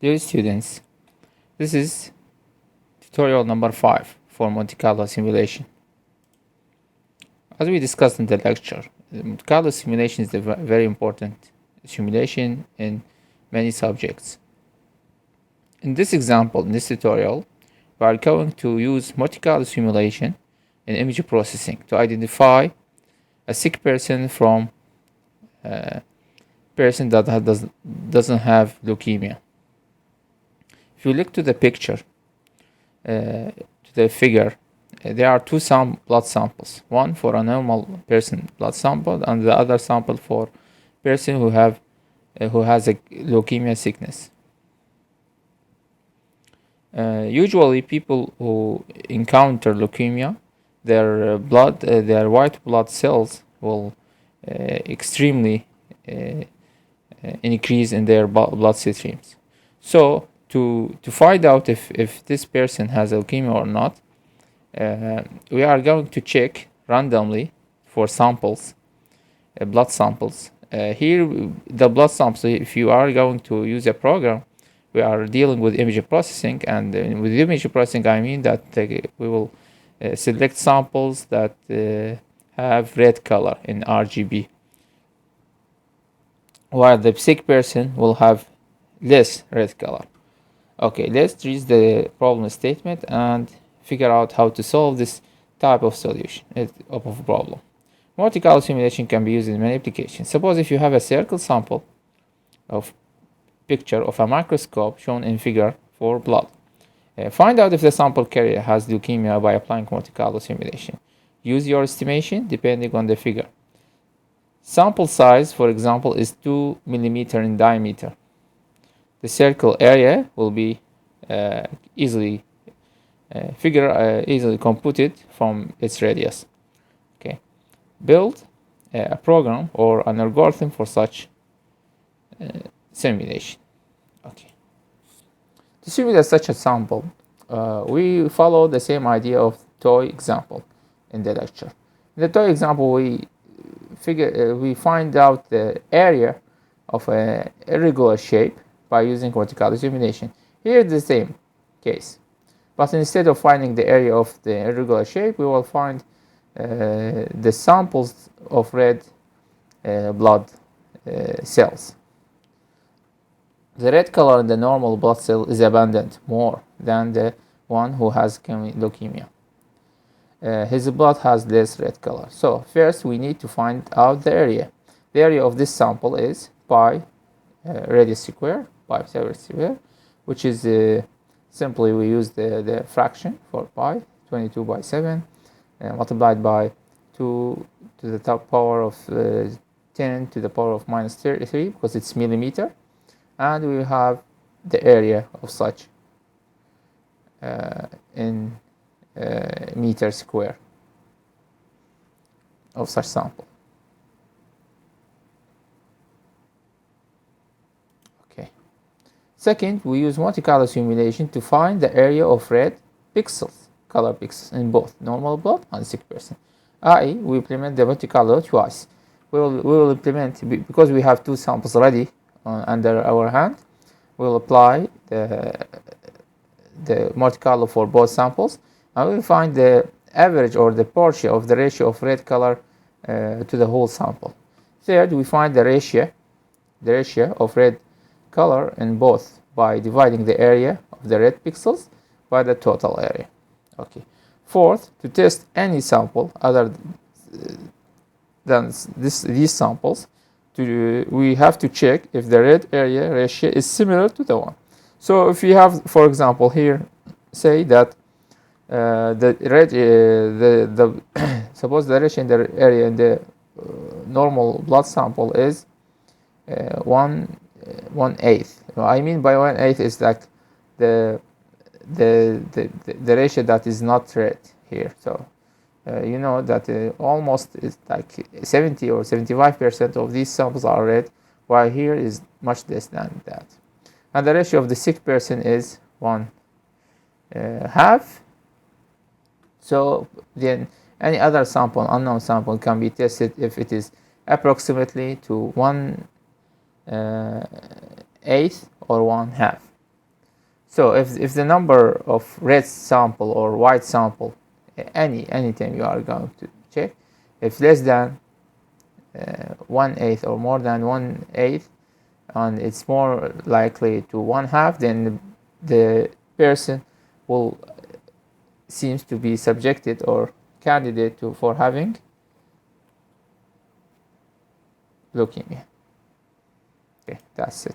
Dear students, this is tutorial number 5 for Monte Carlo simulation. As we discussed in the lecture, the Monte Carlo simulation is a very important simulation in many subjects. In this example, in this tutorial, we are going to use Monte Carlo simulation in image processing to identify a sick person from a person that doesn't have leukemia. If you look to the picture, to the figure, there are two blood samples, one for a normal person blood sample and the other sample for person who has a leukemia sickness. Usually people who encounter leukemia, their white blood cells will extremely increase in their blood streams. So to find out if this person has leukemia or not, we are going to check randomly for samples, blood samples. Here, the blood samples, if you are going to use a program, we are dealing with image processing, and with image processing, I mean that we will select samples that have red color in RGB, while the sick person will have less red color. Okay, let's read the problem statement and figure out how to solve this type of solution of problem. Monte Carlo simulation can be used in many applications. Suppose if you have a circle sample of picture of a microscope shown in figure for blood. Find out if the sample carrier has leukemia by applying Monte Carlo simulation. Use your estimation depending on the figure. Sample size, for example, is 2 millimeter in diameter. The circle area will be easily computed from its radius. Okay, build a program or an algorithm for such simulation. Okay, to simulate such a sample, we follow the same idea of toy example in the lecture. In the toy example, we find out the area of an irregular shape by using Monte Carlo simulation. Here is the same case, but instead of finding the area of the irregular shape, we will find the samples of red blood cells. The red color in the normal blood cell is abundant more than the one who has leukemia. His blood has less red color. So first we need to find out the area. The area of this sample is pi radius square, pi square, which is simply we use the fraction for pi, 22 by 7, multiplied by 2 to the top power of 10 to the power of minus 33, because it's millimeter, and we have the area of such in meter square of such sample. Okay. Second, we use Monte Carlo simulation to find the area of red pixels, color pixels, in both normal blood and sick person. I.e., we implement the Monte Carlo twice. We will implement, because we have two samples already under our hand, we'll apply the Monte Carlo for both samples, and we'll find the average or the portion of the ratio of red color to the whole sample. Third, we find the ratio of red color in both by dividing the area of the red pixels by the total area. Okay. Fourth, to test any sample other than these samples, we have to check if the red area ratio is similar to the one. So if you have, for example, here, say that the red suppose the ratio in the area in the normal blood sample is 1/8. I mean by 1/8 is like the ratio that is not red here. So you know that almost is like 70 or 75% of these samples are red, while here is much less than that. And the ratio of the sick person is 1/2. So then any other sample, unknown sample, can be tested if it is approximately to 1/8 or 1/2. So if the number of red sample or white sample, anytime you are going to check, if less than 1/8 or more than 1/8, and it's more likely to 1/2, then the person will seems to be subjected or candidate to for having leukemia. Okay, that's it.